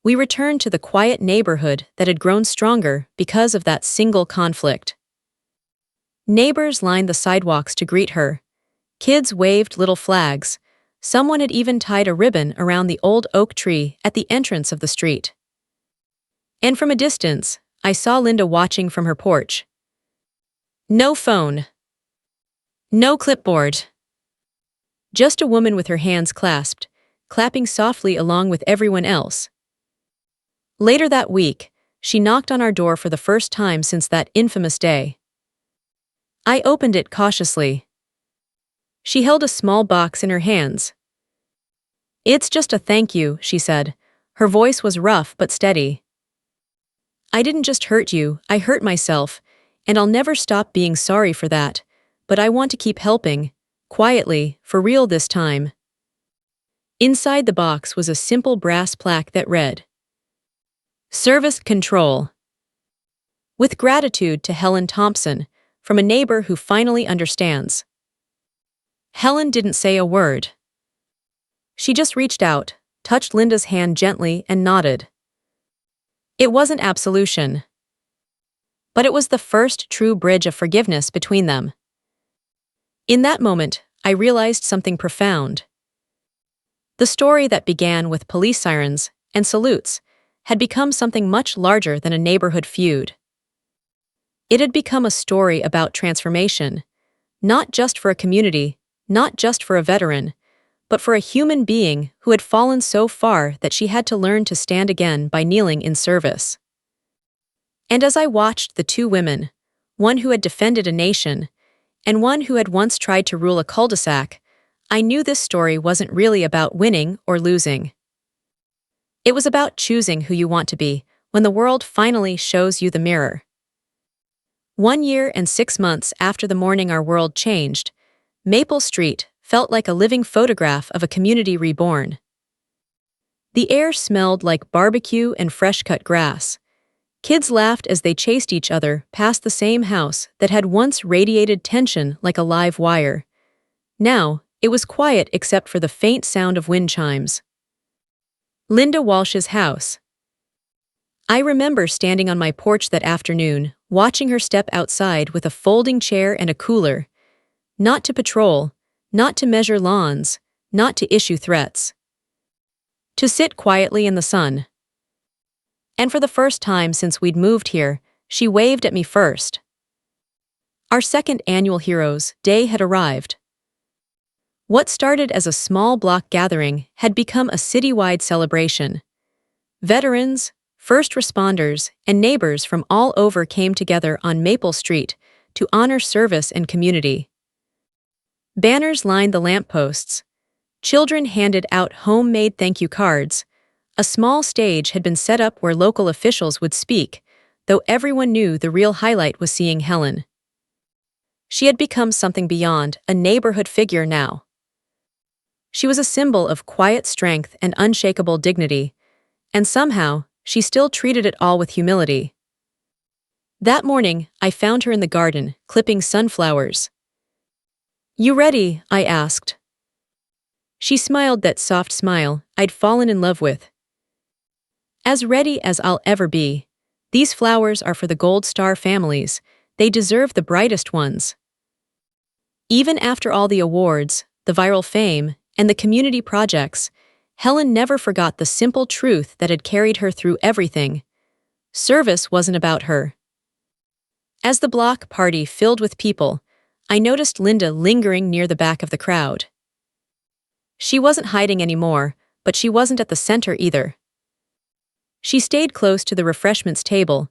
we returned to the quiet neighborhood that had grown stronger because of that single conflict. Neighbors lined the sidewalks to greet her. Kids waved little flags. Someone had even tied a ribbon around the old oak tree at the entrance of the street. And from a distance, I saw Linda watching from her porch. No phone. No clipboard. Just a woman with her hands clasped, clapping softly along with everyone else. Later that week, she knocked on our door for the first time since that infamous day. I opened it cautiously. She held a small box in her hands. "It's just a thank you," she said. Her voice was rough but steady. "I didn't just hurt you, I hurt myself, and I'll never stop being sorry for that, but I want to keep helping, quietly, for real this time." Inside the box was a simple brass plaque that read, "Service Control. With gratitude to Helen Thompson, from a neighbor who finally understands." Helen didn't say a word. She just reached out, touched Linda's hand gently, and nodded. It wasn't absolution, but it was the first true bridge of forgiveness between them. In that moment, I realized something profound. The story that began with police sirens and salutes had become something much larger than a neighborhood feud. It had become a story about transformation, not just for a community, not just for a veteran, but for a human being who had fallen so far that she had to learn to stand again by kneeling in service. And as I watched the two women, one who had defended a nation, and one who had once tried to rule a cul-de-sac, I knew this story wasn't really about winning or losing. It was about choosing who you want to be when the world finally shows you the mirror. 1 year and 6 months after the morning our world changed, Maple Street felt like a living photograph of a community reborn. The air smelled like barbecue and fresh-cut grass. Kids laughed as they chased each other past the same house that had once radiated tension like a live wire. Now, it was quiet except for the faint sound of wind chimes. Linda Walsh's house. I remember standing on my porch that afternoon, watching her step outside with a folding chair and a cooler. Not to patrol, not to measure lawns, not to issue threats. To sit quietly in the sun. And for the first time since we'd moved here, she waved at me first. Our second annual Heroes Day had arrived. What started as a small block gathering had become a citywide celebration. Veterans, first responders, and neighbors from all over came together on Maple Street to honor service and community. Banners lined the lampposts. Children handed out homemade thank you cards. A small stage had been set up where local officials would speak, though everyone knew the real highlight was seeing Helen. She had become something beyond a neighborhood figure now. She was a symbol of quiet strength and unshakable dignity, and somehow, she still treated it all with humility. That morning, I found her in the garden, clipping sunflowers. "You ready?" I asked. She smiled that soft smile I'd fallen in love with. "As ready as I'll ever be. These flowers are for the Gold Star families. They deserve the brightest ones." Even after all the awards, the viral fame, and the community projects, Helen never forgot the simple truth that had carried her through everything. Service wasn't about her. As the block party filled with people, I noticed Linda lingering near the back of the crowd. She wasn't hiding anymore, but she wasn't at the center either. She stayed close to the refreshments table,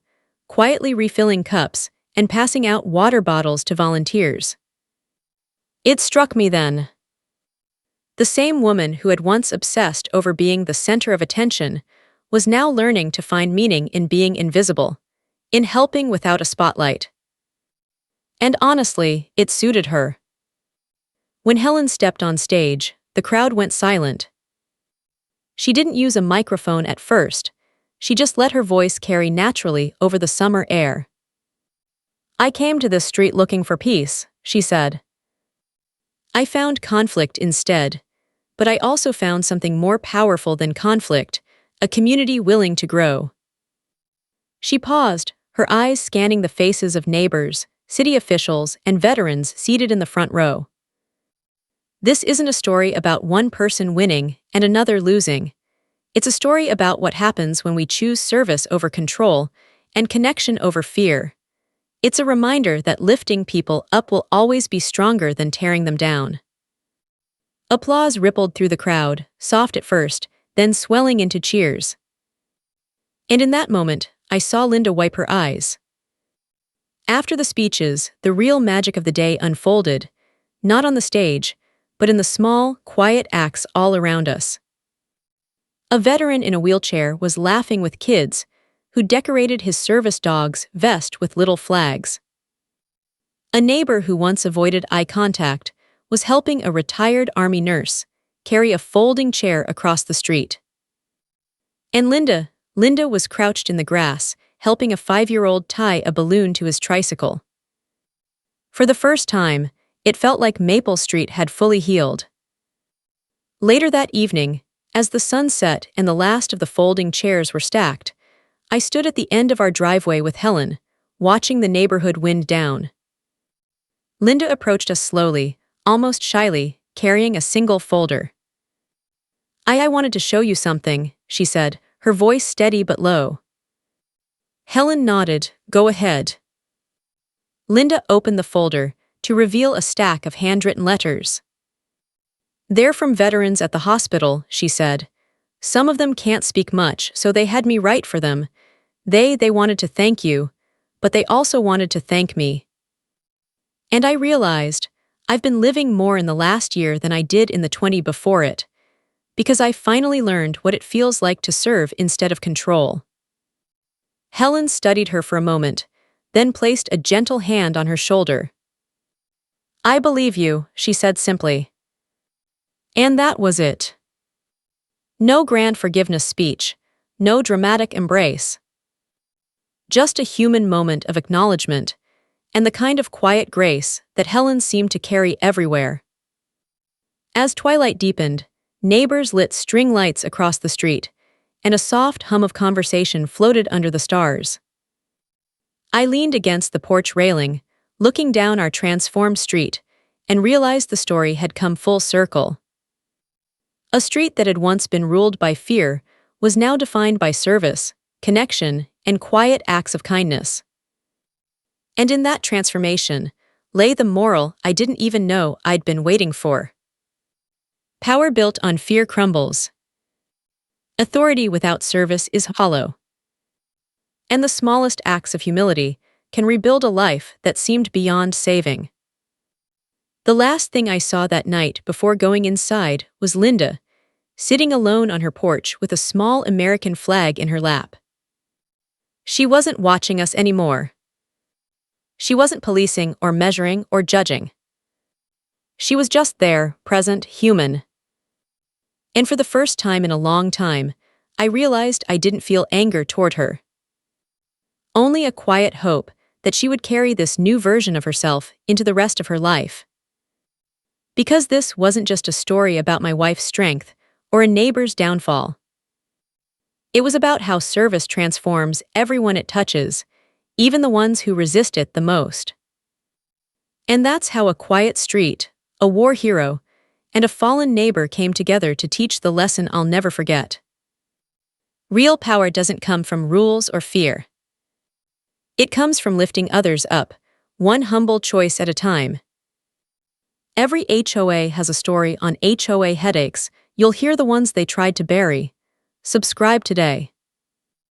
quietly refilling cups and passing out water bottles to volunteers. It struck me then. The same woman who had once obsessed over being the center of attention was now learning to find meaning in being invisible, in helping without a spotlight. And honestly, it suited her. When Helen stepped on stage, the crowd went silent. She didn't use a microphone at first. She just let her voice carry naturally over the summer air. "I came to this street looking for peace," she said. "I found conflict instead, but I also found something more powerful than conflict, a community willing to grow." She paused, her eyes scanning the faces of neighbors, city officials, and veterans seated in the front row. This isn't a story about one person winning and another losing. It's a story about what happens when we choose service over control and connection over fear. It's a reminder that lifting people up will always be stronger than tearing them down. Applause rippled through the crowd, soft at first, then swelling into cheers. And in that moment, I saw Linda wipe her eyes. After the speeches, the real magic of the day unfolded, not on the stage, but in the small, quiet acts all around us. A veteran in a wheelchair was laughing with kids who decorated his service dog's vest with little flags. A neighbor who once avoided eye contact was helping a retired Army nurse carry a folding chair across the street. And Linda was crouched in the grass, helping a 5-year-old tie a balloon to his tricycle. For the first time, it felt like Maple Street had fully healed. Later that evening, as the sun set and the last of the folding chairs were stacked, I stood at the end of our driveway with Helen, watching the neighborhood wind down. Linda approached us slowly, almost shyly, carrying a single folder. I wanted to show you something," she said, her voice steady but low. Helen nodded, "Go ahead." Linda opened the folder to reveal a stack of handwritten letters. "They're from veterans at the hospital," she said. "Some of them can't speak much, so they had me write for them. They wanted to thank you, but they also wanted to thank me." And I realized I've been living more in the last year than I did in the 20 before it, because I finally learned what it feels like to serve instead of control. Helen studied her for a moment, then placed a gentle hand on her shoulder. "I believe you," she said simply. And that was it. No grand forgiveness speech, no dramatic embrace. Just a human moment of acknowledgement, and the kind of quiet grace that Helen seemed to carry everywhere. As twilight deepened, neighbors lit string lights across the street, and a soft hum of conversation floated under the stars. I leaned against the porch railing, looking down our transformed street, and realized the story had come full circle. A street that had once been ruled by fear was now defined by service, connection, and quiet acts of kindness. And in that transformation lay the moral I didn't even know I'd been waiting for. Power built on fear crumbles. Authority without service is hollow. And the smallest acts of humility can rebuild a life that seemed beyond saving. The last thing I saw that night before going inside was Linda, sitting alone on her porch with a small American flag in her lap. She wasn't watching us anymore. She wasn't policing or measuring or judging. She was just there, present, human. And for the first time in a long time, I realized I didn't feel anger toward her. Only a quiet hope that she would carry this new version of herself into the rest of her life. Because this wasn't just a story about my wife's strength or a neighbor's downfall. It was about how service transforms everyone it touches, even the ones who resist it the most. And that's how a quiet street, a war hero, and a fallen neighbor came together to teach the lesson I'll never forget. Real power doesn't come from rules or fear. It comes from lifting others up, one humble choice at a time. Every HOA has a story on HOA headaches. You'll hear the ones they tried to bury. Subscribe today.